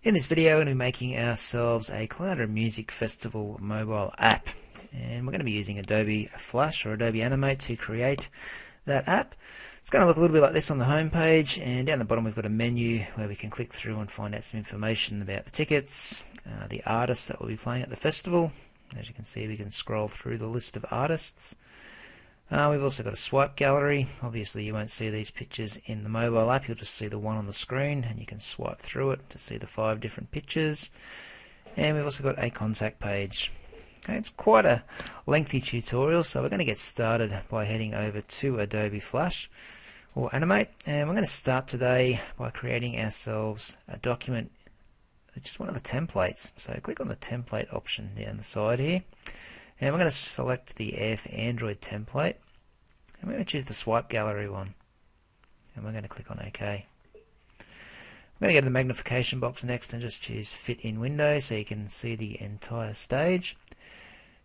In this video, we're going to be making ourselves a Cloud Music Festival mobile app, and we're going to be using Adobe Flash or Adobe Animate to create that app. It's going to look a little bit like this on the home page, and down the bottom we've got a menu where we can click through and find out some information about the tickets, the artists that will be playing at the festival. As you can see, we can scroll through the list of artists. We've also got a swipe gallery. Obviously you won't see these pictures in the mobile app, you'll just see the one on the screen, and you can swipe through it to see the 5 different pictures. And we've also got a contact page. Okay, it's quite a lengthy tutorial, so we're going to get started by heading over to Adobe Flash or Animate, and we're going to start today by creating ourselves a document. It's just one of the templates, so click on the template option down the side here. And we're going to select the Air for Android template, and we're going to choose the swipe gallery one, and we're going to click on OK. I'm going to go to the magnification box next and just choose Fit in Window so you can see the entire stage.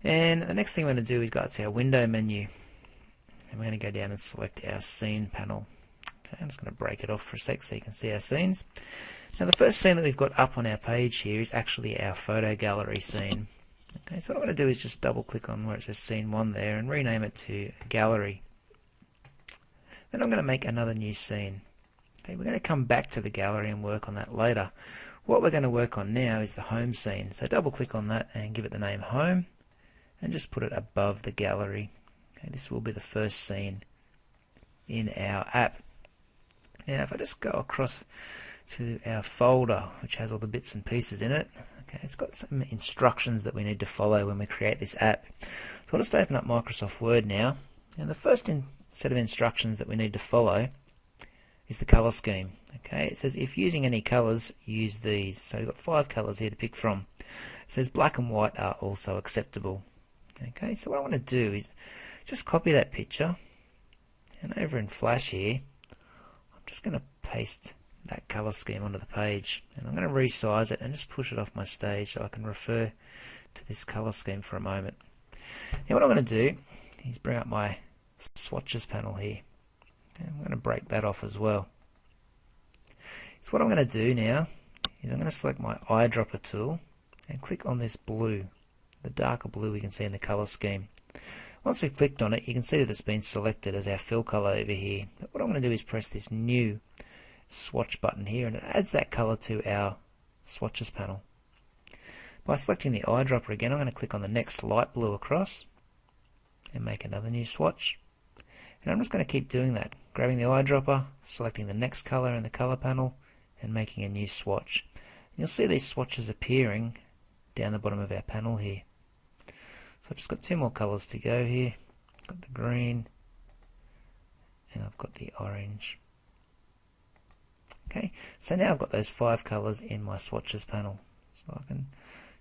And the next thing we're going to do is go to our window menu, and we're going to go down and select our scene panel. Okay, I'm just going to break it off for a sec so you can see our scenes. Now the first scene that we've got up on our page here is actually our photo gallery scene. Okay, so what I'm going to do is just double click on where it says scene 1 there and rename it to gallery. Then I'm going to make another new scene. Okay, we're going to come back to the gallery and work on that later. What we're going to work on now is the home scene. So double click on that and give it the name home and just put it above the gallery. Okay, this will be the first scene in our app. Now if I just go across to our folder which has all the bits and pieces in it, okay, it's got some instructions that we need to follow when we create this app. So I'll just open up Microsoft Word now, and the first set of instructions that we need to follow is the color scheme. Okay, it says if using any colors, use these. So we've got 5 colors here to pick from. It says black and white are also acceptable. Okay, so what I want to do is just copy that picture, and over in Flash here I'm just going to paste that color scheme onto the page, and I'm going to resize it and just push it off my stage so I can refer to this color scheme for a moment. Now what I'm going to do is bring up my swatches panel here, and I'm going to break that off as well. So what I'm going to do now is I'm going to select my eyedropper tool and click on this blue, the darker blue we can see in the color scheme. Once we've clicked on it, you can see that it's been selected as our fill color over here. But what I'm going to do is press this new swatch button here, and it adds that color to our swatches panel. By selecting the eyedropper again, I'm going to click on the next light blue across and make another new swatch. And I'm just going to keep doing that, grabbing the eyedropper, selecting the next color in the color panel, and making a new swatch. And you'll see these swatches appearing down the bottom of our panel here. So I've just got 2 more colors to go here. I've got the green and I've got the orange. Okay, so now I've got those 5 colors in my swatches panel. So I can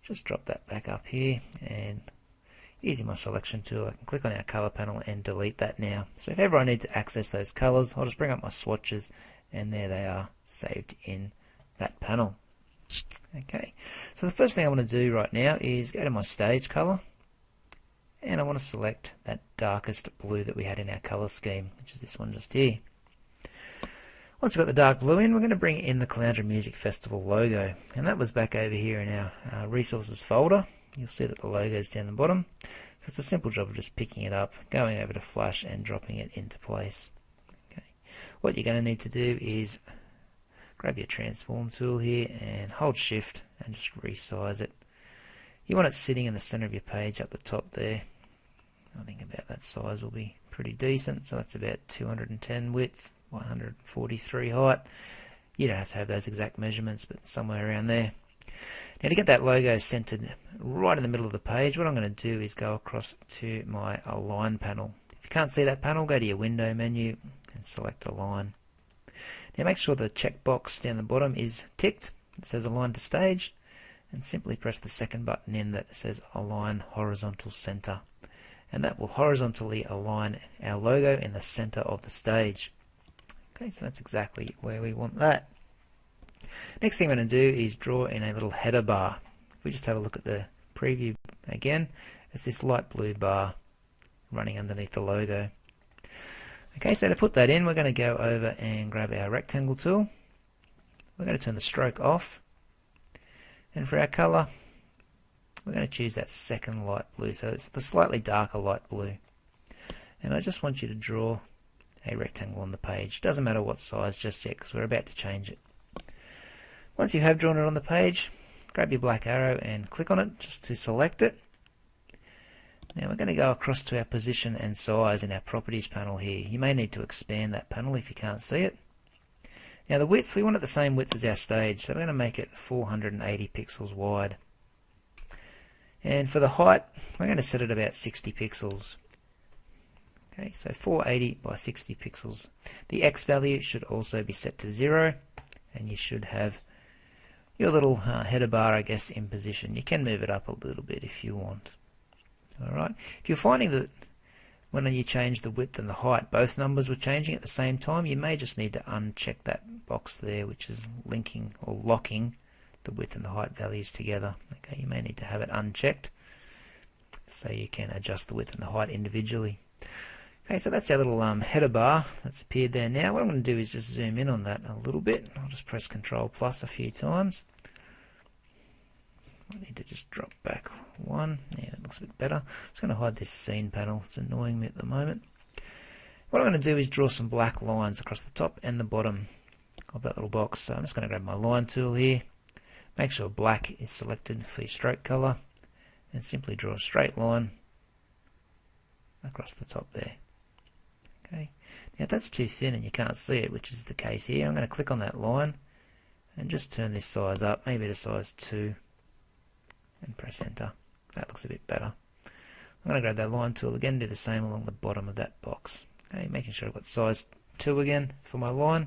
just drop that back up here, and using my selection tool I can click on our color panel and delete that now. So if ever I need to access those colors, I'll just bring up my swatches, and there they are, saved in that panel. Okay, so the first thing I want to do right now is go to my stage color, and I want to select that darkest blue that we had in our color scheme, which is this one just here. Once we've got the dark blue in, we're going to bring in the Cloud Music Festival logo, and that was back over here in our resources folder. You'll see that the logo is down the bottom, so it's a simple job of just picking it up, going over to Flash and dropping it into place. Okay. What you're going to need to do is grab your transform tool here and hold shift and just resize it. You want it sitting in the center of your page up the top there. I think about that size will be pretty decent, so that's about 210 width, 143 height. You don't have to have those exact measurements, but somewhere around there. Now to get that logo centered right in the middle of the page, what I'm going to do is go across to my Align panel. If you can't see that panel, go to your window menu and select Align. Now make sure the checkbox down the bottom is ticked. It says Align to Stage, and simply press the second button in that says Align Horizontal Center, and that will horizontally align our logo in the center of the stage. Okay, so that's exactly where we want that. Next thing I'm going to do is draw in a little header bar. If we just have a look at the preview again, it's this light blue bar running underneath the logo. Okay, so to put that in, we're going to go over and grab our rectangle tool. We're going to turn the stroke off, And for our color, we're going to choose that second light blue, so it's the slightly darker light blue. And I just want you to draw a rectangle on the page. Doesn't matter what size just yet, because we're about to change it. Once you have drawn it on the page, grab your black arrow and click on it just to select it. Now we're going to go across to our position and size in our properties panel here. You may need to expand that panel if you can't see it. Now the width, we want it the same width as our stage, so we're going to make it 480 pixels wide. And for the height, we're going to set it about 60 pixels. Okay, so 480 by 60 pixels. The X value should also be set to 0, and you should have your little header bar, I guess, in position. You can move it up a little bit if you want. Alright, if you're finding that when you change the width and the height, both numbers were changing at the same time, you may just need to uncheck that box there, which is linking or locking the width and the height values together. Okay, you may need to have it unchecked so you can adjust the width and the height individually. Okay, so that's our little header bar that's appeared there now. What I'm going to do is just zoom in on that a little bit. I'll just press Control plus a few times. I need to just drop back one. Yeah, that looks a bit better. I'm just going to hide this scene panel. It's annoying me at the moment. What I'm going to do is draw some black lines across the top and the bottom of that little box. So I'm just going to grab my line tool here. Make sure black is selected for your stroke color, and simply draw a straight line across the top there. Okay. Now if that's too thin and you can't see it, which is the case here, I'm going to click on that line and just turn this size up, maybe to size 2. And press enter. That looks a bit better. I'm going to grab that line tool again, do the same along the bottom of that box. Okay, making sure I've got size 2 again for my line.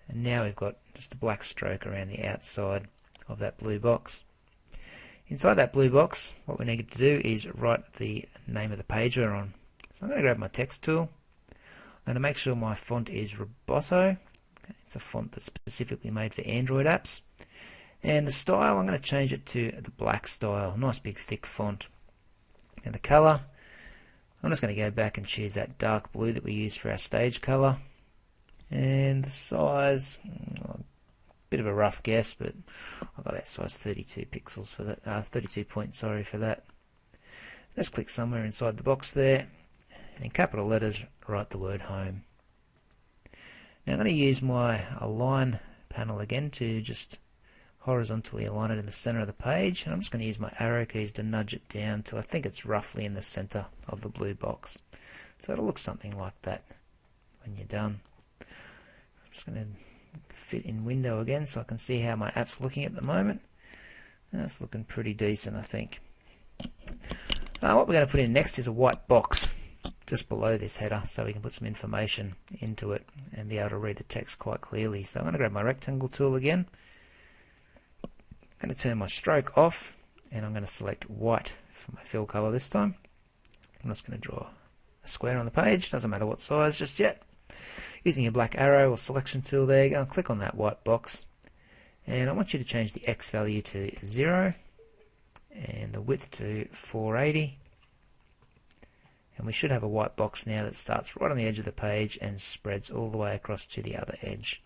And now we've got just a black stroke around the outside of that blue box. Inside that blue box, what we need to do is write the name of the page we're on. So I'm going to grab my text tool. I'm going to make sure my font is Roboto. Okay, it's a font that's specifically made for Android apps. And the style, I'm going to change it to the black style, nice big thick font. And the color, I'm just going to go back and choose that dark blue that we used for our stage color. And the size, a bit of a rough guess, but I'll go about size 32 pixels for that, 32 points, sorry for that. Just click somewhere inside the box there, and in capital letters, write the word home. Now I'm going to use my align panel again to just horizontally align it in the center of the page, and I'm just going to use my arrow keys to nudge it down till I think it's roughly in the center of the blue box. So it'll look something like that when you're done. I'm just going to fit in window again so I can see how my app's looking at the moment. That's looking pretty decent, I think. What we're going to put in next is a white box just below this header so we can put some information into it and be able to read the text quite clearly. So I'm going to grab my rectangle tool again. I'm going to turn my stroke off, and I'm going to select white for my fill color this time. I'm just going to draw a square on the page, doesn't matter what size just yet. Using your black arrow or selection tool there, go and click on that white box, and I want you to change the X value to 0 and the width to 480, and we should have a white box now that starts right on the edge of the page and spreads all the way across to the other edge.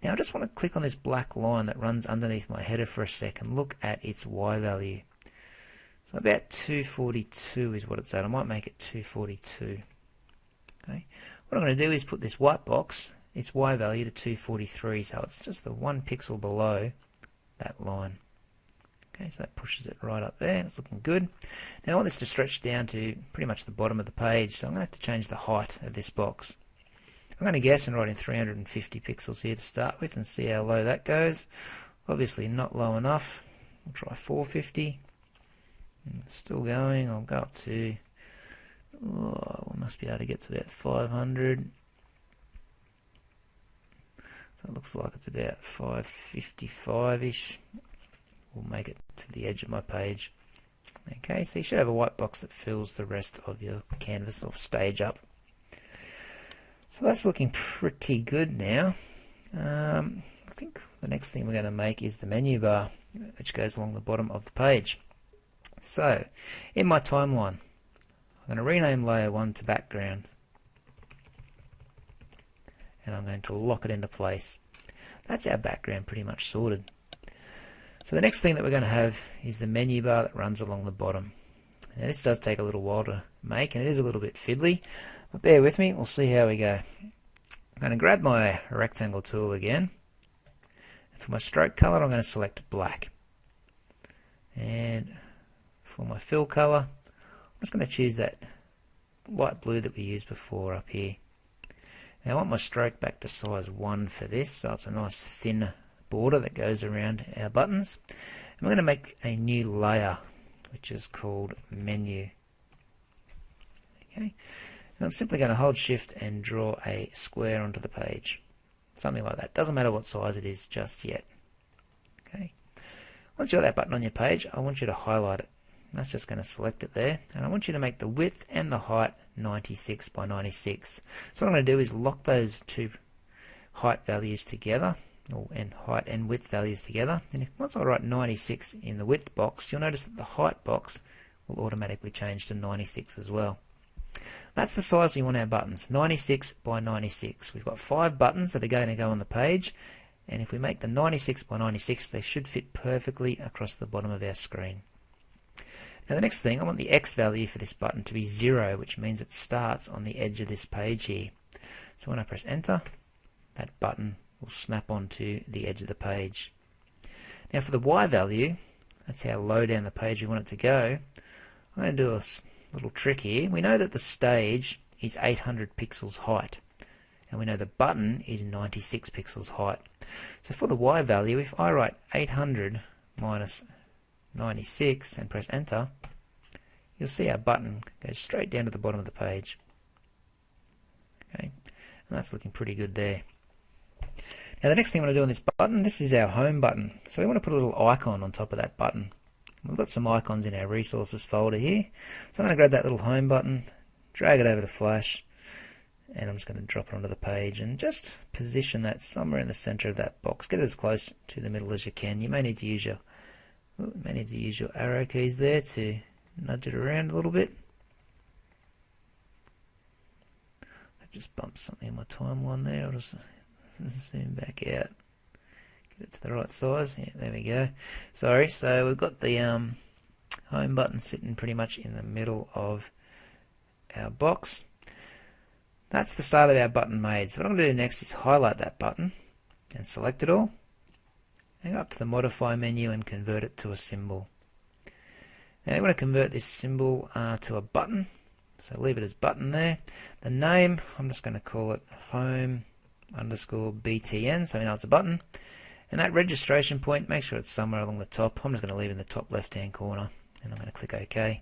Now I just want to click on this black line that runs underneath my header for a second, look at its Y value. So about 242 is what it's at. I might make it 242. Okay. What I'm going to do is put this white box, its Y value, to 243, so it's just the 1 pixel below that line. Okay, so that pushes it right up there. It's looking good. Now I want this to stretch down to pretty much the bottom of the page, so I'm going to have to change the height of this box. I'm going to guess and write in 350 pixels here to start with and see how low that goes. Obviously not low enough. We'll try 450. Still going. I'll go up to, we must be able to get to about 500. So it looks like it's about 555-ish. We'll make it to the edge of my page. Okay, so you should have a white box that fills the rest of your canvas or stage up. So that's looking pretty good now. I think the next thing we're going to make is the menu bar, which goes along the bottom of the page. So, in my timeline, I'm going to rename layer 1 to background, and I'm going to lock it into place. That's our background pretty much sorted. So the next thing that we're going to have is the menu bar that runs along the bottom. Now this does take a little while to make, and it is a little bit fiddly, but bear with me, we'll see how we go. I'm going to grab my rectangle tool again, and for my stroke color I'm going to select black. And for my fill color, I'm just going to choose that light blue that we used before up here. Now I want my stroke back to size 1 for this, so it's a nice thin border that goes around our buttons. And we're going to make a new layer, which is called menu. Okay, and I'm simply going to hold shift and draw a square onto the page. Something like that. Doesn't matter what size it is just yet. Okay. Once you've got that button on your page, I want you to highlight it. That's just going to select it there, and I want you to make the width and the height 96 by 96. So what I'm going to do is lock those two height values together, and height and width values together. And once I write 96 in the width box, you'll notice that the height box will automatically change to 96 as well. That's the size we want our buttons, 96 by 96. We've got 5 buttons that are going to go on the page, and if we make them 96 by 96, they should fit perfectly across the bottom of our screen. Now the next thing, I want the X value for this button to be 0, which means it starts on the edge of this page here. So when I press enter, that button will snap onto the edge of the page. Now for the Y value, that's how low down the page we want it to go. I'm going to do a little trick here. We know that the stage is 800 pixels height, and we know the button is 96 pixels height. So for the Y value, if I write 800 minus 96 and press enter, you'll see our button goes straight down to the bottom of the page. Okay, and that's looking pretty good there. Now the next thing I want to do on this button, this is our home button. So we want to put a little icon on top of that button. We've got some icons in our resources folder here. So I'm going to grab that little home button, drag it over to Flash, and I'm just going to drop it onto the page and just position that somewhere in the center of that box. Get it as close to the middle as you can. You may need to use your arrow keys there to nudge it around a little bit. I just bumped something in my timeline there. I'll just zoom back out. Get it to the right size. Yeah, there we go. Sorry, so we've got the home button sitting pretty much in the middle of our box. That's the start of our button made. So what I'm going to do next is highlight that button and select it all. And go up to the modify menu and convert it to a symbol. Now I want to convert this symbol to a button, so leave it as button there. The name, I'm just going to call it home underscore BTN, so we know it's a button. And that registration point, make sure it's somewhere along the top. I'm just going to leave it in the top left hand corner, and I'm going to click OK.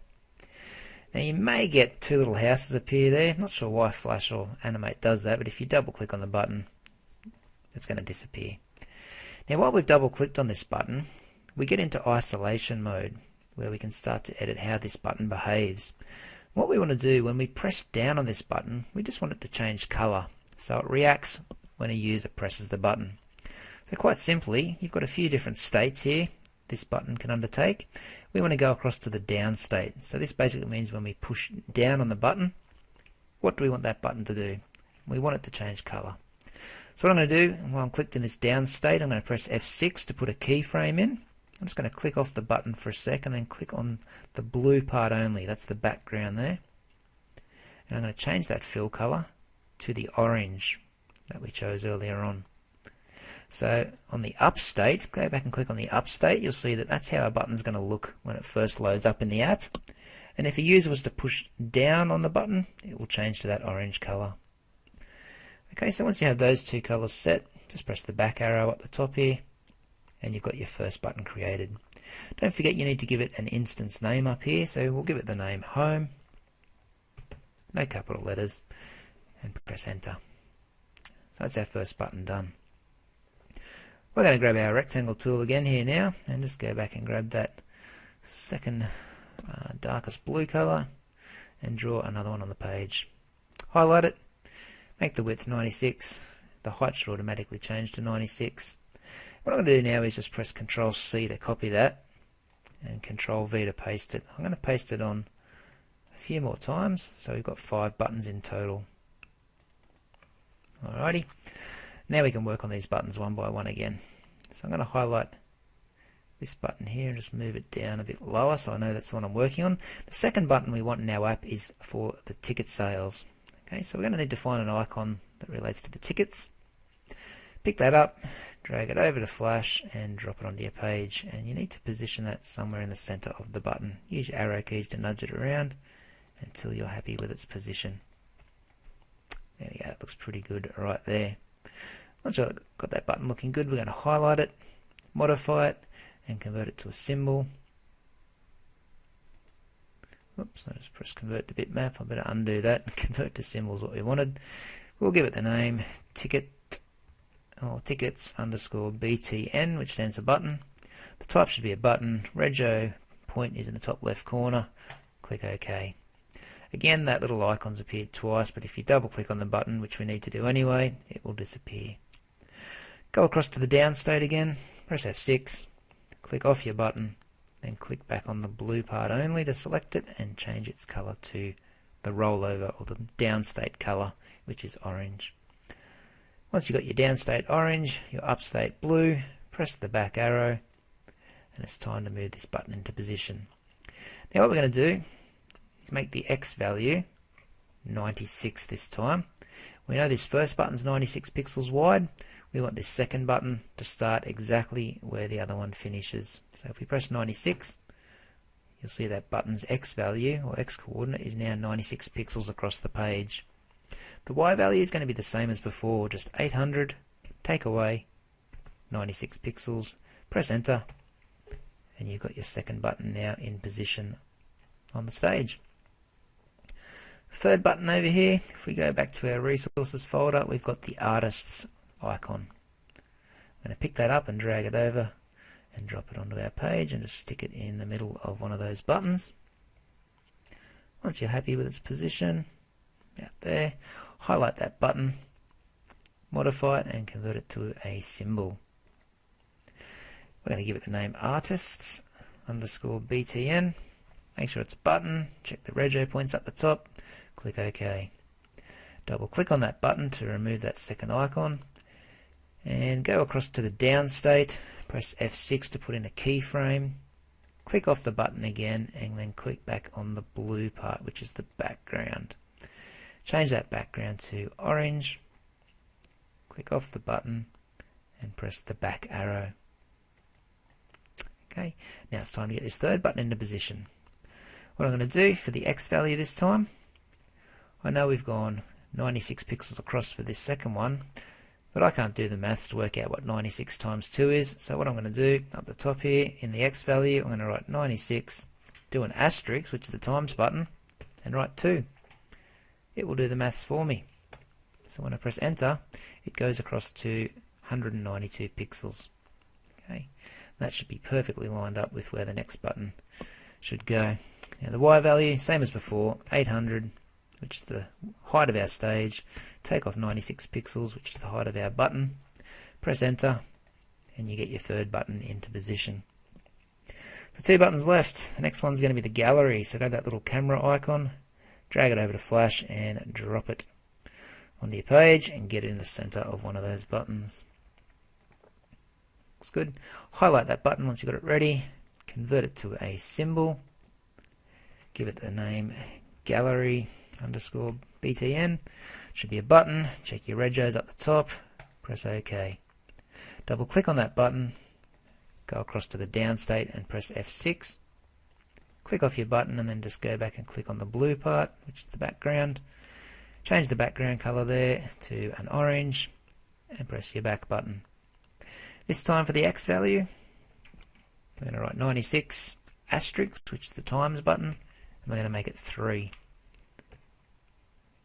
Now you may get 2 little houses appear there. I'm not sure why Flash or Animate does that, but if you double click on the button, it's going to disappear. Now while we've double clicked on this button, we get into isolation mode, where we can start to edit how this button behaves. What we want to do when we press down on this button, we just want it to change color, so it reacts when a user presses the button. So quite simply, you've got a few different states here this button can undertake. We want to go across to the down state. So this basically means when we push down on the button, what do we want that button to do? We want it to change color. So what I'm going to do, while I'm clicked in this down state, I'm going to press F6 to put a keyframe in. I'm just going to click off the button for a second, then click on the blue part only. That's the background there. And I'm going to change that fill color to the orange that we chose earlier on. So on the up state, go back and click on the up state, you'll see that that's how our button's going to look when it first loads up in the app. And if a user was to push down on the button, it will change to that orange color. Okay, so once you have those 2 colors set, just press the back arrow up the top here, and you've got your first button created. Don't forget you need to give it an instance name up here, so we'll give it the name Home, no capital letters, and press enter. So that's our first button done. We're going to grab our rectangle tool again here now, and just go back and grab that second darkest blue color, and draw another one on the page. Highlight it, make the width 96, the height should automatically change to 96. What I'm going to do now is just press Ctrl C to copy that, and Ctrl V to paste it. I'm going to paste it on a few more times, so we've got 5 buttons in total. Alrighty, now we can work on these buttons one by one again. So I'm going to highlight this button here and just move it down a bit lower so I know that's the one I'm working on. The second button we want in our app is for the ticket sales. Okay, so we're going to need to find an icon that relates to the tickets. Pick that up, drag it over to Flash and drop it onto your page, and you need to position that somewhere in the center of the button. Use your arrow keys to nudge it around until you're happy with its position. There we go, it looks pretty good right there. Once you've got that button looking good, we're going to highlight it, modify it, and convert it to a symbol. Oops, I just pressed convert to bitmap. I better undo that and convert to symbol is what we wanted. We'll give it the name ticket or tickets underscore BTN, which stands for button. The type should be a button. Rego point is in the top left corner. Click OK. Again, that little icon's appeared twice, but if you double click on the button, which we need to do anyway, it will disappear. Go across to the down state again, press F6, click off your button, then click back on the blue part only to select it and change its color to the rollover or the down state color, which is orange. Once you've got your down state orange, your up state blue, press the back arrow, and it's time to move this button into position. Now what we're going to do is make the X value 96 this time. We know this first button's 96 pixels wide. We want this second button to start exactly where the other one finishes. So if we press 96, you'll see that button's X value or X coordinate is now 96 pixels across the page. The Y value is going to be the same as before, just 800, take away 96 pixels, press enter, and you've got your second button now in position on the stage. Third button over here, if we go back to our resources folder, we've got the artists icon. I'm going to pick that up and drag it over and drop it onto our page and just stick it in the middle of one of those buttons. Once you're happy with its position, out there, highlight that button, modify it and convert it to a symbol. We're going to give it the name artists underscore BTN. Make sure it's a button, check the rego points up the top, click OK. Double click on that button to remove that second icon and go across to the down state, press F6 to put in a keyframe, click off the button again and then click back on the blue part, which is the background. Change that background to orange, click off the button and press the back arrow. Okay, now it's time to get this third button into position. What I'm going to do for the X value this time, I know we've gone 96 pixels across for this second one, but I can't do the maths to work out what 96 times 2 is, so what I'm going to do up the top here in the X value, I'm going to write 96, do an asterisk, which is the times button, and write 2. It will do the maths for me. So when I press enter, it goes across to 192 pixels. Okay, that should be perfectly lined up with where the next button should go. Now the Y value, same as before, 800, which is the height of our stage. Take off 96 pixels, which is the height of our button. Press enter, and you get your third button into position. So 2 buttons left. The next one's going to be the gallery. So go to that little camera icon, drag it over to Flash, and drop it onto your page, and get it in the center of one of those buttons. Looks good. Highlight that button once you've got it ready. Convert it to a symbol. Give it the name gallery underscore BTN. Should be a button. Check your regos up the top. Press OK. Double click on that button. Go across to the down state and press F6. Click off your button and then just go back and click on the blue part, which is the background. Change the background color there to an orange and press your back button. This time for the X value, we're going to write 96 asterisk, which is the times button, and we're going to make it 3.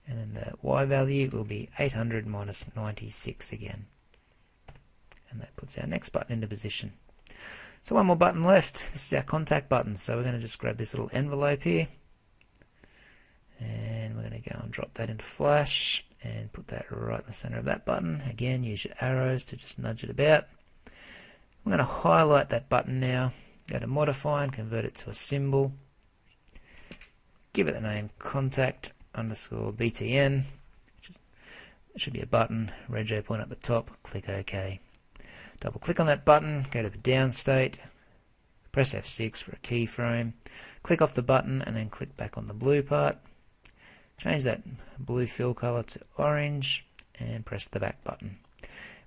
And then the Y value will be 800 minus 96 again. And that puts our next button into position. So one more button left. This is our contact button. So we're going to just grab this little envelope here. And we're going to go and drop that into Flash and put that right in the center of that button. Again, use your arrows to just nudge it about. I'm going to highlight that button now. Go to modify and convert it to a symbol. Give it the name contact underscore BTN. It should be a button. Rego point up the top. Click OK. Double click on that button. Go to the down state. Press F6 for a keyframe. Click off the button and then click back on the blue part. Change that blue fill color to orange and press the back button.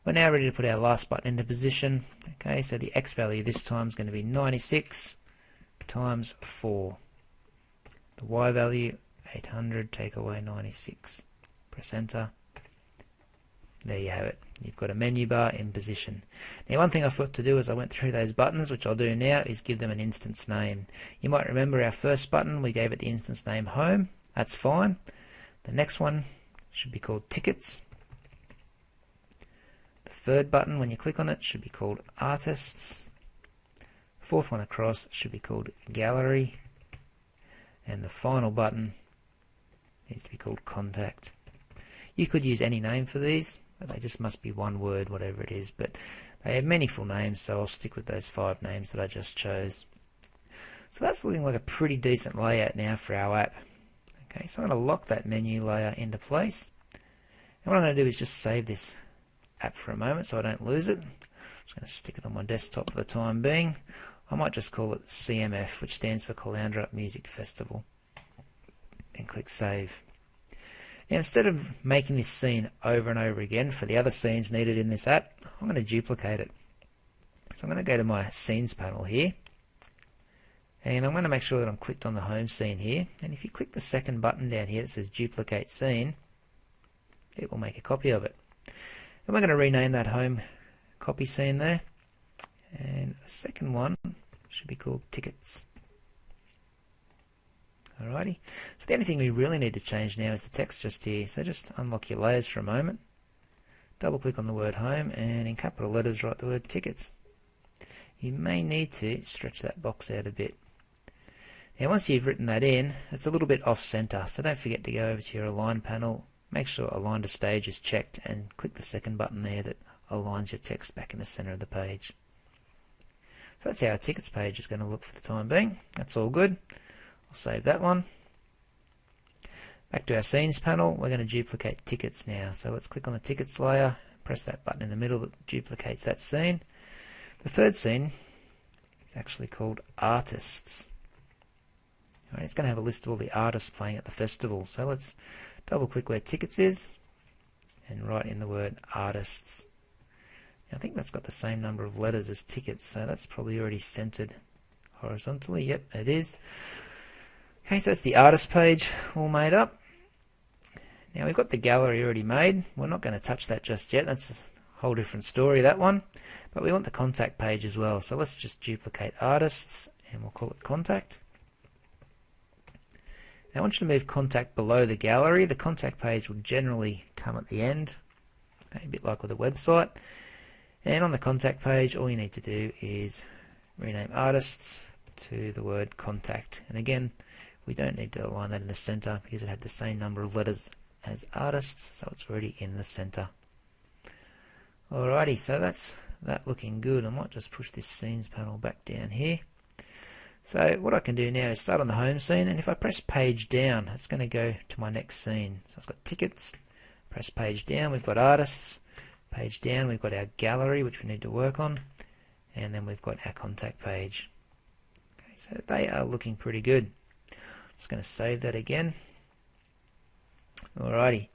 We're now ready to put our last button into position. Okay, so the X value this time is going to be 96 times 4. The Y value 800, take away 96. Press enter. There you have it. You've got a menu bar in position. Now one thing I forgot to do as I went through those buttons, which I'll do now, is give them an instance name. You might remember our first button, we gave it the instance name Home. That's fine. The next one should be called Tickets. The third button, when you click on it, should be called Artists. The fourth one across should be called Gallery. And the final button needs to be called Contact. You could use any name for these, but they just must be one word, whatever it is. But they have many full names, so I'll stick with those 5 names that I just chose. So that's looking like a pretty decent layout now for our app. Okay, so I'm going to lock that menu layer into place. And what I'm going to do is just save this app for a moment so I don't lose it. I'm just going to stick it on my desktop for the time being. I might just call it CMF, which stands for Caloundra Music Festival. And click Save. Now instead of making this scene over and over again for the other scenes needed in this app, I'm going to duplicate it. So I'm going to go to my Scenes panel here. And I'm going to make sure that I'm clicked on the home scene here. And if you click the second button down here that says Duplicate Scene, it will make a copy of it. And we're going to rename that home copy scene there. And the second one should be called Tickets. Alrighty, so the only thing we really need to change now is the text just here. So just unlock your layers for a moment, double click on the word Home, and in capital letters write the word Tickets. You may need to stretch that box out a bit. Now once you've written that in, it's a little bit off center, so don't forget to go over to your Align panel, make sure Align to Stage is checked, and click the second button there that aligns your text back in the center of the page. So that's how our Tickets page is going to look for the time being. That's all good. I'll save that one. Back to our Scenes panel, we're going to duplicate Tickets now. So let's click on the Tickets layer, press that button in the middle that duplicates that scene. The third scene is actually called Artists. Alright, it's going to have a list of all the artists playing at the festival. So let's double click where Tickets is and write in the word Artists. Now, I think that's got the same number of letters as Tickets, so that's probably already centered horizontally. Yep, it is. Okay, so that's the artist page all made up. Now we've got the gallery already made. We're not going to touch that just yet. That's a whole different story, that one. But we want the contact page as well. So let's just duplicate artists and we'll call it contact. Now I want you to move contact below the gallery. The contact page will generally come at the end, a bit like with a website. And on the contact page, all you need to do is rename artists to the word contact. And again, we don't need to align that in the center because it had the same number of letters as artists, so it's already in the center. Alrighty, so that's that looking good. I might just push this Scenes panel back down here. So what I can do now is start on the home scene, and if I press page down, it's going to go to my next scene. So it's got Tickets, press page down, we've got artists, page down, we've got our gallery, which we need to work on, and then we've got our contact page. Okay, so they are looking pretty good. Just going to save that again. Alrighty.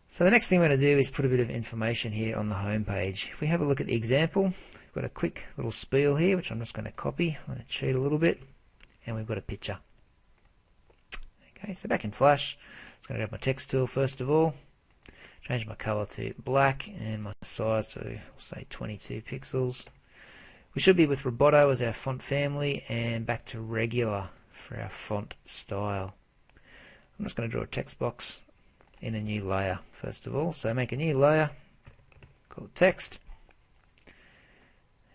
So the next thing we're going to do is put a bit of information here on the home page. If we have a look at the example, we've got a quick little spiel here, which I'm just going to copy. I'm going to cheat a little bit, and we've got a picture. Okay, so back in Flash, I'm just going to grab my text tool first of all, change my color to black, and my size to, we'll say 22 pixels. We should be with Roboto as our font family, and back to regular for our font style. I'm just going to draw a text box in a new layer first of all. So make a new layer, call it text,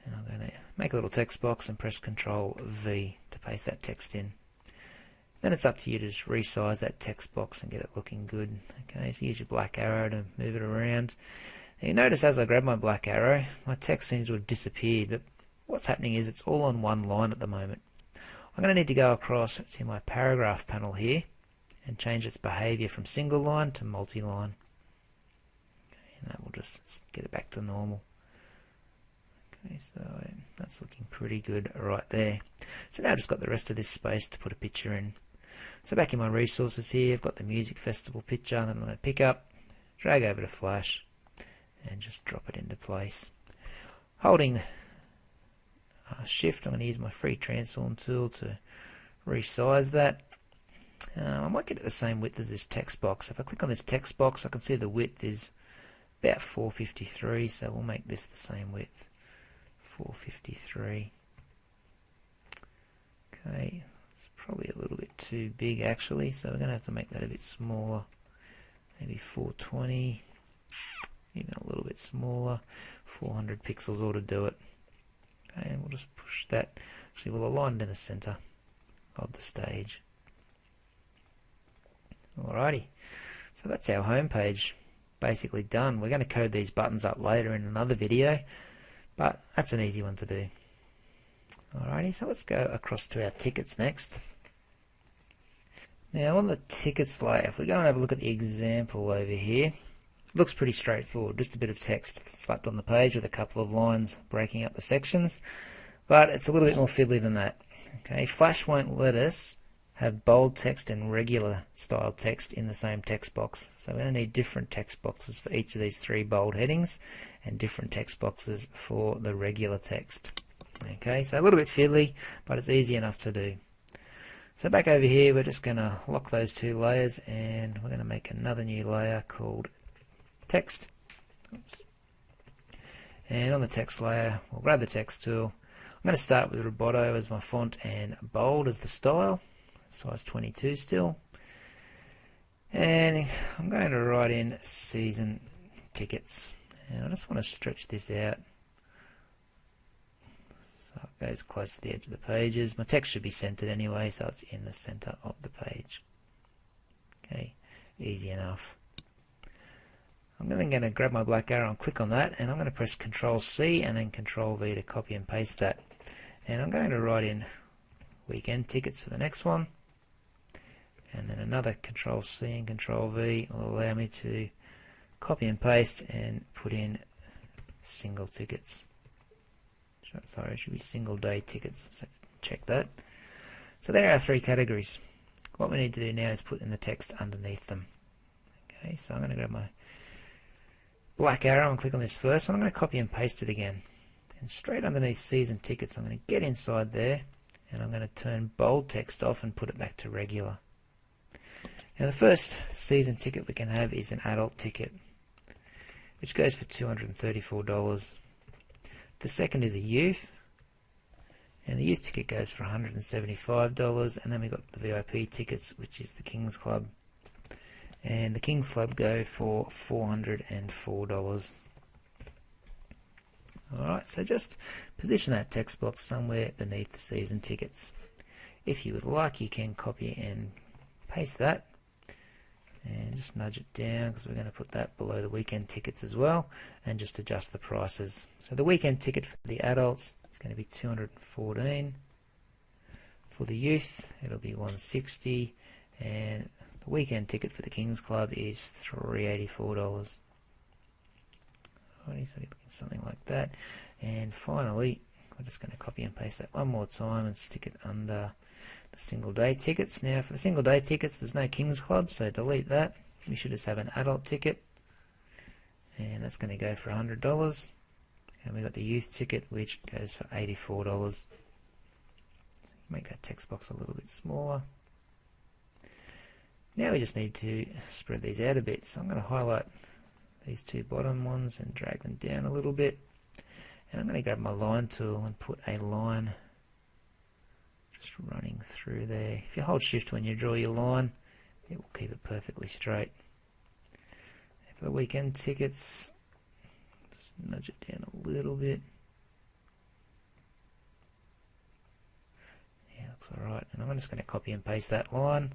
and I'm going to make a little text box and press Ctrl V to paste that text in. Then it's up to you to just resize that text box and get it looking good. Okay, so use your black arrow to move it around. Now you notice as I grab my black arrow, my text seems to have disappeared, but what's happening is it's all on one line at the moment. I'm going to need to go across to my paragraph panel here and change its behavior from single line to multi-line. Okay, and that will just get it back to normal. Okay, so that's looking pretty good right there. So now I've just got the rest of this space to put a picture in. So back in my resources here, I've got the music festival picture that I'm going to pick up, drag over to Flash, and just drop it into place. Holding Shift, I'm going to use my free transform tool to resize that. I might get it the same width as this text box. If I click on this text box, I can see the width is about 453, so we'll make this the same width, 453. Okay, it's probably a little bit too big actually, so we're going to have to make that a bit smaller, maybe 420, even a little bit smaller, 400 pixels ought to do it. Okay, and we'll just push that, actually we'll align it in the center of the stage. Alrighty, so that's our home page basically done. We're going to code these buttons up later in another video, but that's an easy one to do. Alrighty, so let's go across to our tickets next. Now on the tickets layer, if we go and have a look at the example over here, it looks pretty straightforward, just a bit of text slapped on the page with a couple of lines breaking up the sections, but it's a little bit more fiddly than that. Okay, Flash won't let us have bold text and regular style text in the same text box. So we're going to need different text boxes for each of these three bold headings and different text boxes for the regular text. Okay, so a little bit fiddly, but it's easy enough to do. So back over here, we're just going to lock those two layers and we're going to make another new layer called text. Oops. And on the text layer, we'll grab the text tool. I'm going to start with Roboto as my font and bold as the style. Size 22 still, and I'm going to write in season tickets, and I just want to stretch this out so it goes close to the edge of the pages. My text should be centered anyway, so it's in the center of the page. Okay, easy enough. I'm then going to grab my black arrow and click on that, and I'm going to press Control C and then Control V to copy and paste that, and I'm going to write in weekend tickets for the next one. And then another Control C and Control V will allow me to copy and paste and put in single tickets. Sorry, it should be single day tickets. So check that. So there are our three categories. What we need to do now is put in the text underneath them. Okay, so I'm going to grab my black arrow and click on this first one. I'm going to copy and paste it again. And straight underneath season tickets, I'm going to get inside there and I'm going to turn bold text off and put it back to regular. Now the first season ticket we can have is an adult ticket, which goes for $234. The second is a youth, and the youth ticket goes for $175, and then we've got the VIP tickets, which is the King's Club, and the King's Club go for $404. Alright, so just position that text box somewhere beneath the season tickets. If you would like, you can copy and paste that and just nudge it down because we're going to put that below the weekend tickets as well, and just adjust the prices. So the weekend ticket for the adults is going to be $214. For the youth it'll be $160, and the weekend ticket for the King's Club is $384. Alrighty, so you're looking at something like that. And finally, we're just going to copy and paste that one more time and stick it under the single day tickets. Now for the single day tickets there's no King's Club, so delete that. We should just have an adult ticket, and that's going to go for $100. And we've got the youth ticket, which goes for $84. So make that text box a little bit smaller. Now we just need to spread these out a bit, so I'm going to highlight these two bottom ones and drag them down a little bit, and I'm going to grab my line tool and put a line just running through there. If you hold shift when you draw your line, it will keep it perfectly straight. And for the weekend tickets, just nudge it down a little bit. Yeah, looks alright. And I'm just going to copy and paste that line.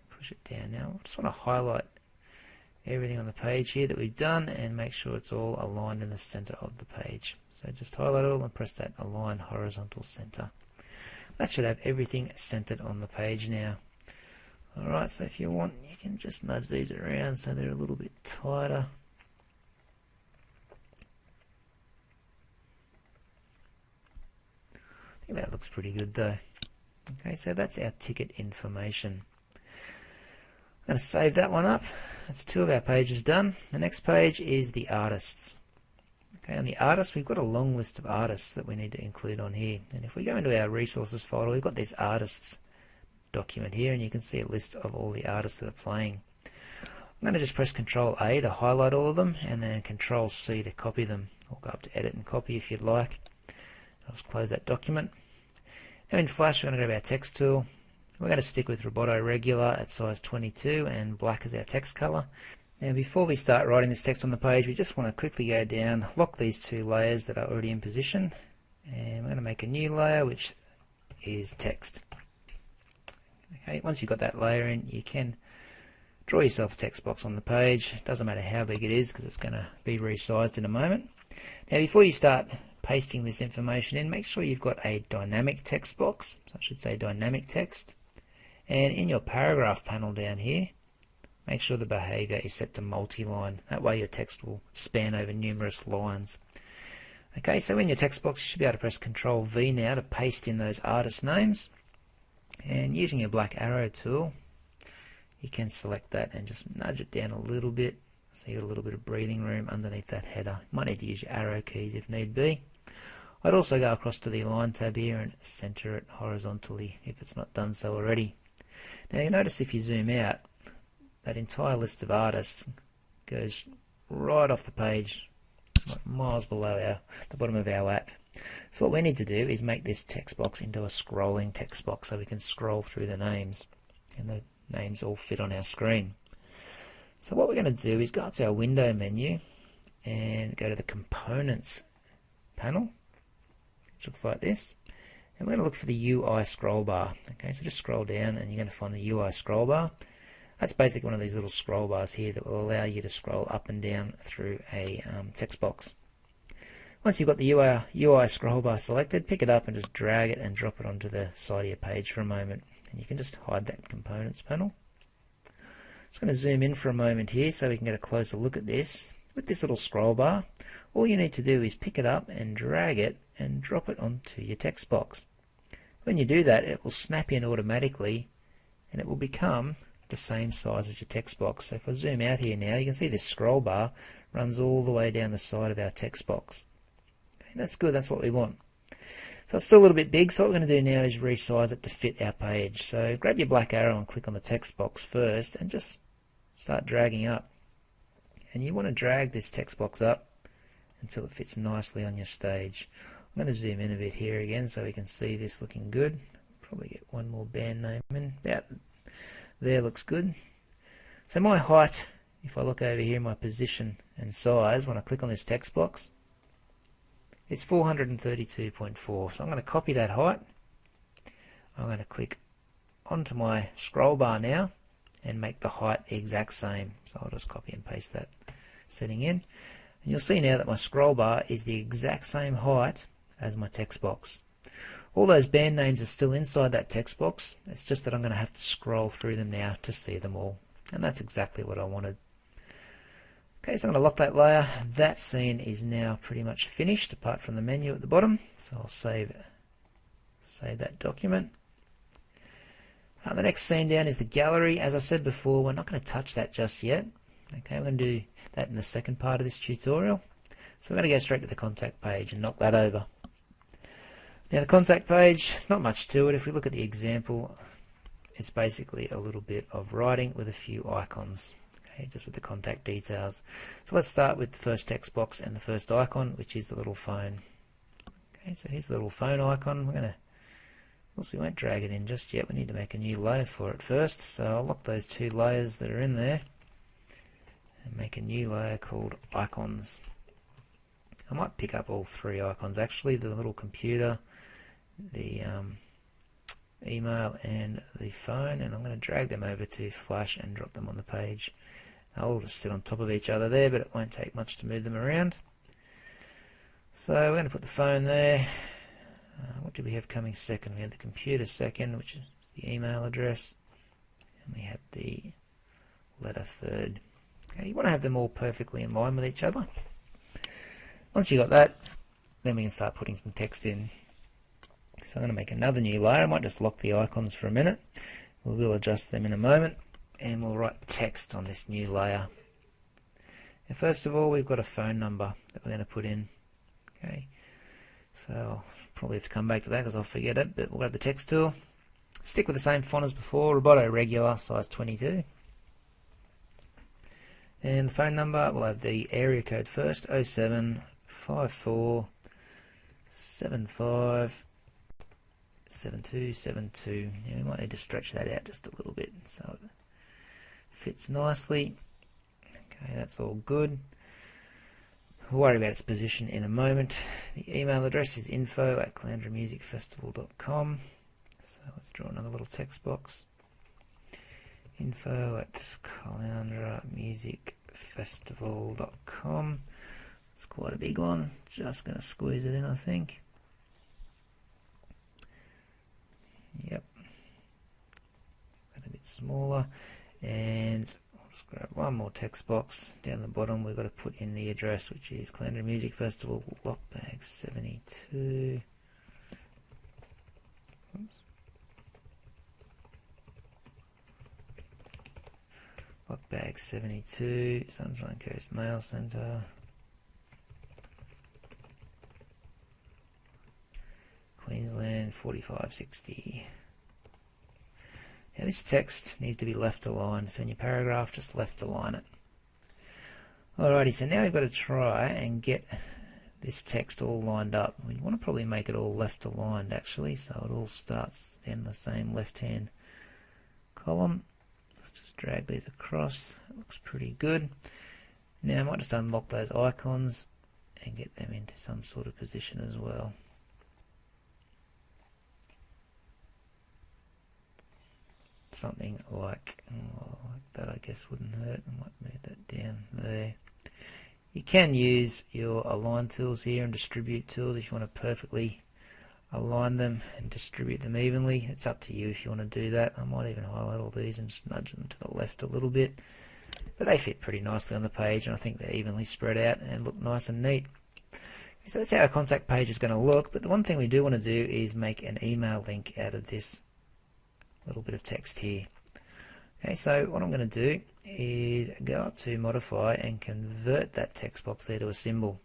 Push it down now. I just want to highlight everything on the page here that we've done and make sure it's all aligned in the center of the page. So just highlight it all and press that align horizontal center. That should have everything centered on the page now. Alright, so if you want, you can just nudge these around so they're a little bit tighter. think that looks pretty good though. Okay, so that's our ticket information. I'm going to save that one up. That's 2 of our pages done. The next page is the artists. Okay, on the artists, we've got a long list of artists that we need to include on here. And if we go into our resources folder, we've got this artists document here, and you can see a list of all the artists that are playing. I'm going to just press Control A to highlight all of them, and then Control C to copy them. Or go up to Edit and Copy if you'd like. I'll just close that document. Now in Flash, we're going to go to our text tool. We're going to stick with Roboto Regular at size 22 and black as our text color. Now before we start writing this text on the page, we just want to quickly go down, lock these 2 layers that are already in position, and we're going to make a new layer which is text. Okay, once you've got that layer in, you can draw yourself a text box on the page. It doesn't matter how big it is because it's going to be resized in a moment. Now before you start pasting this information in, make sure you've got a dynamic text box. So I should say dynamic text. And in your paragraph panel down here, make sure the behavior is set to multi-line. That way your text will span over numerous lines. Okay, so in your text box you should be able to press Control V now to paste in those artist names. And using your black arrow tool, you can select that and just nudge it down a little bit so you got a little bit of breathing room underneath that header. You might need to use your arrow keys if need be. I'd also go across to the Align tab here and center it horizontally if it's not done so already. Now you notice if you zoom out, that entire list of artists goes right off the page, like miles below the bottom of our app. So what we need to do is make this text box into a scrolling text box so we can scroll through the names, and the names all fit on our screen. So what we're going to do is go up to our window menu and go to the components panel, which looks like this, and we're going to look for the UI scroll bar. Okay, so just scroll down and you're going to find the UI scroll bar. That's basically one of these little scroll bars here that will allow you to scroll up and down through a text box. Once you've got the UI scroll bar selected, pick it up and just drag it and drop it onto the side of your page for a moment. And you can just hide that components panel. Just going to zoom in for a moment here so we can get a closer look at this. With this little scroll bar, all you need to do is pick it up and drag it and drop it onto your text box. When you do that, it will snap in automatically and it will become the same size as your text box. So if I zoom out here now, you can see this scroll bar runs all the way down the side of our text box. Okay, that's good, that's what we want. So it's still a little bit big, so what we're going to do now is resize it to fit our page. So grab your black arrow and click on the text box first and just start dragging up. And you want to drag this text box up until it fits nicely on your stage. I'm going to zoom in a bit here again so we can see this looking good. Probably get one more band name in. About there looks good. So my height, if I look over here, my position and size, when I click on this text box, it's 432.4. So I'm going to copy that height. I'm going to click onto my scroll bar now and make the height the exact same. So I'll just copy and paste that setting in. And you'll see now that my scroll bar is the exact same height as my text box. All those band names are still inside that text box. It's just that I'm going to have to scroll through them now to see them all. And that's exactly what I wanted. Okay, so I'm going to lock that layer. That scene is now pretty much finished apart from the menu at the bottom. So I'll save that document. The next scene down is the gallery. As I said before, we're not going to touch that just yet. Okay, we're going to do that in the second part of this tutorial. So we're going to go straight to the contact page and knock that over. Now the contact page, there's not much to it. If we look at the example, it's basically a little bit of writing with a few icons. Okay, just with the contact details. So let's start with the first text box and the first icon, which is the little phone. Okay, so here's the little phone icon. We're going to, we won't drag it in just yet. We need to make a new layer for it first. So I'll lock those 2 layers that are in there and make a new layer called icons. I might pick up all 3 icons actually, the little computer, the email and the phone, and I'm going to drag them over to Flash and drop them on the page. They'll just sit on top of each other there, but it won't take much to move them around. So we're going to put the phone there. What do we have coming second? We had the computer second, which is the email address, and we had the letter third. Okay, you want to have them all perfectly in line with each other. Once you got that, then we can start putting some text in. So I'm going to make another new layer. I might just lock the icons for a minute. We'll adjust them in a moment, and we'll write text on this new layer. And first of all, we've got a phone number that we're going to put in. Okay, so I'll probably have to come back to that because I'll forget it, but we'll grab the text tool. Stick with the same font as before, Roboto Regular, size 22. And the phone number, we'll have the area code first, 0754 75 7272. Yeah, we might need to stretch that out just a little bit so it fits nicely. Okay, that's all good. We'll worry about its position in a moment. The email address is info@calandramusicfestival.com. So let's draw another little text box. info@calandramusicfestival.com. It's quite a big one. Just going to squeeze it in, I think. Yep. A bit smaller. And I'll just grab one more text box. Down the bottom we've got to put in the address, which is Calandra Music Festival, Lockbag 72. Oops. Lockbag 72, Sunshine Coast Mail Centre. Queensland 4560. Now this text needs to be left aligned, so in your paragraph just left align it. Alrighty, so now we've got to try and get this text all lined up. We want to probably make it all left aligned actually, so it all starts in the same left hand column. Let's just drag these across. It looks pretty good. Now I might just unlock those icons and get them into some sort of position as well. Something like that, I guess, wouldn't hurt. I might move that down there. You can use your align tools here and distribute tools if you want to perfectly align them and distribute them evenly. It's up to you if you want to do that. I might even highlight all these and just nudge them to the left a little bit. But they fit pretty nicely on the page, and I think they're evenly spread out and look nice and neat. So that's how our contact page is going to look, but the one thing we do want to do is make an email link out of this little bit of text here. Okay, so what I'm going to do is go up to modify and convert that text box there to a symbol,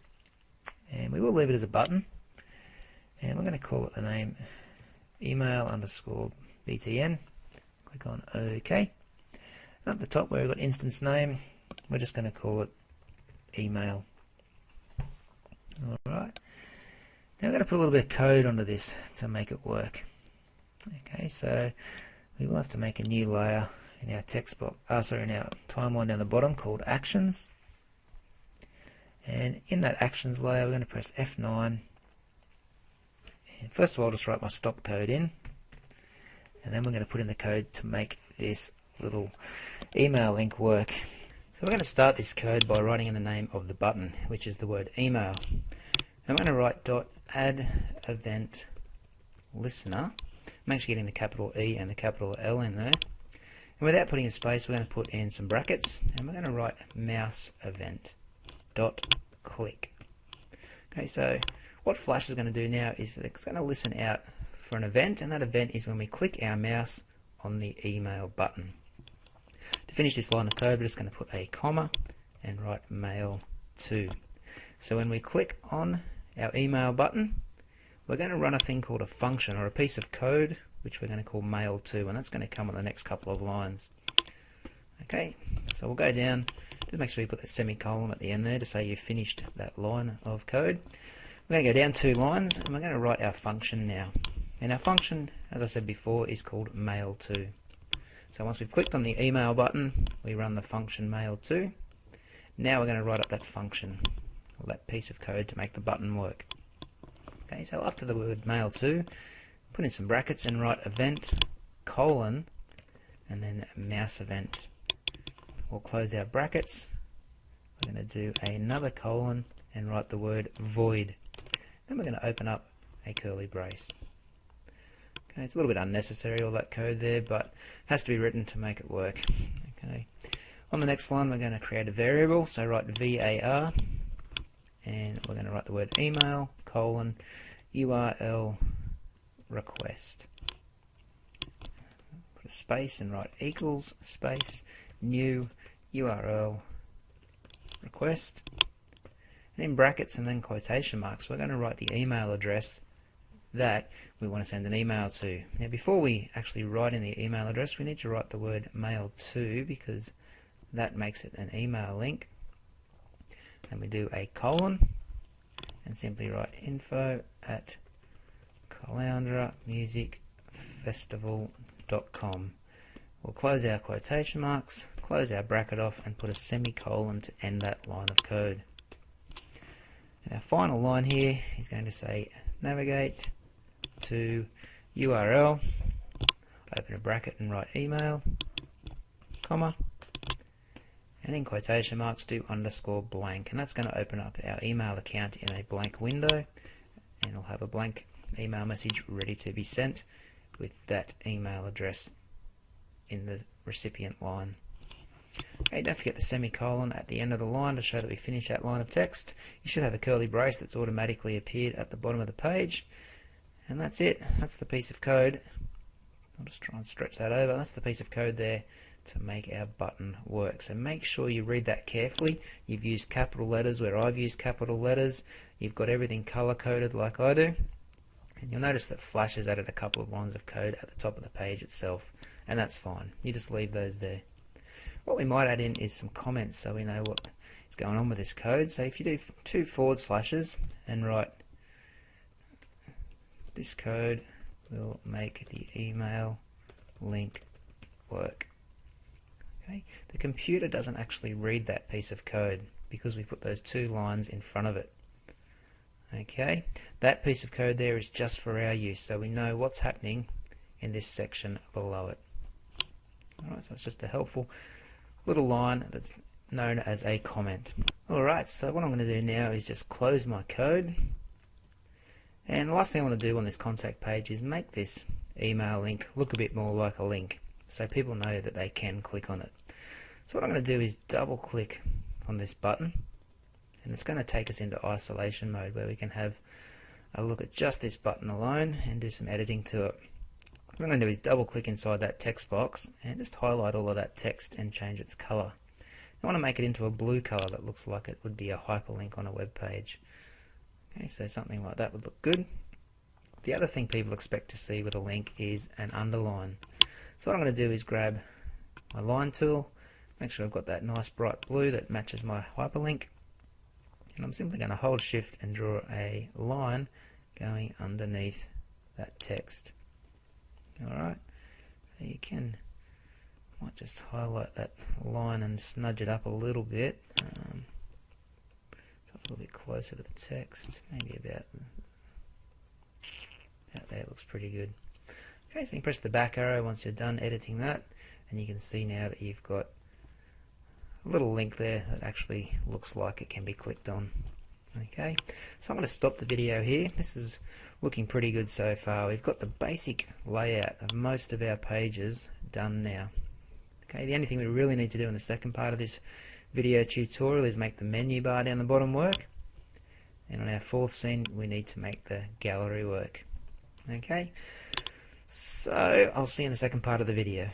and we will leave it as a button, and we're going to call it the name email_btn. Click on OK, and up the top where we've got instance name, we're just going to call it email. Alright, now we're going to put a little bit of code onto this to make it work. Okay, so we will have to make a new layer in our text box, in our timeline down the bottom called Actions. And in that Actions layer, we're going to press F9. And first of all, I'll just write my stop code in, and then we're going to put in the code to make this little email link work. So we're going to start this code by writing in the name of the button, which is the word email. I'm going to write .add event listener. I'm actually getting the capital E and the capital L in there. And without putting a space, we're going to put in some brackets, and we're going to write mouse event dot click. Okay, so what Flash is going to do now is it's going to listen out for an event, and that event is when we click our mouse on the email button. To finish this line of code, we're just going to put a comma and write mail to. So when we click on our email button, we're going to run a thing called a function, or a piece of code, which we're going to call mail to, and that's going to come on the next couple of lines. Okay, so we'll go down, just make sure you put that semicolon at the end there to say you've finished that line of code. We're going to go down 2 lines, and we're going to write our function now. And our function, as I said before, is called mail to. So once we've clicked on the email button, we run the function mail to. Now we're going to write up that function, or that piece of code to make the button work. Okay, so after the word mail to, put in some brackets and write event colon and then mouse event. We'll close our brackets. We're going to do another colon and write the word void. Then we're going to open up a curly brace. Okay, it's a little bit unnecessary, all that code there, but it has to be written to make it work. Okay. On the next line, we're going to create a variable, so write var, and we're going to write the word email colon URL request. Put a space and write equals space new URL request. And in brackets and then quotation marks, we're going to write the email address that we want to send an email to. Now before we actually write in the email address, we need to write the word mail to, because that makes it an email link. And we do a colon and simply write info@caloundramusicfestival.com. We'll close our quotation marks, close our bracket off, and put a semicolon to end that line of code. And our final line here is going to say navigate to URL, open a bracket and write email, comma, and in quotation marks do underscore blank, and that's going to open up our email account in a blank window, and it'll have a blank email message ready to be sent with that email address in the recipient line. Okay, don't forget the semicolon at the end of the line to show that we finished that line of text. You should have a curly brace that's automatically appeared at the bottom of the page. And that's it. That's the piece of code. I'll just try and stretch that over. That's the piece of code there to make our button work. So make sure you read that carefully. You've used capital letters where I've used capital letters. You've got everything color coded like I do. And you'll notice that Flash has added a couple of lines of code at the top of the page itself. And that's fine. You just leave those there. What we might add in is some comments so we know what is going on with this code. So if you do 2 forward slashes and write this code will make the email link work. Okay? The computer doesn't actually read that piece of code because we put those 2 lines in front of it. Okay, that piece of code there is just for our use, so we know what's happening in this section below it. Alright, so it's just a helpful little line that's known as a comment. Alright, so what I'm going to do now is just close my code. And the last thing I want to do on this contact page is make this email link look a bit more like a link, so people know that they can click on it. So what I'm going to do is double click on this button, and it's going to take us into isolation mode where we can have a look at just this button alone and do some editing to it. What I'm going to do is double click inside that text box and just highlight all of that text and change its color. I want to make it into a blue color that looks like it would be a hyperlink on a web page. Okay, so something like that would look good. The other thing people expect to see with a link is an underline. So what I'm going to do is grab my line tool, make sure I've got that nice bright blue that matches my hyperlink, and I'm simply going to hold shift and draw a line going underneath that text. Alright, so you might just highlight that line and just nudge it up a little bit, so it's a little bit closer to the text, maybe about there. Looks pretty good. Okay, so you can press the back arrow once you're done editing that, and you can see now that you've got a little link there that actually looks like it can be clicked on. Okay, so I'm going to stop the video here. This is looking pretty good so far. We've got the basic layout of most of our pages done now. Okay, the only thing we really need to do in the second part of this video tutorial is make the menu bar down the bottom work, and on our 4th scene we need to make the gallery work. Okay, so I'll see you in the second part of the video.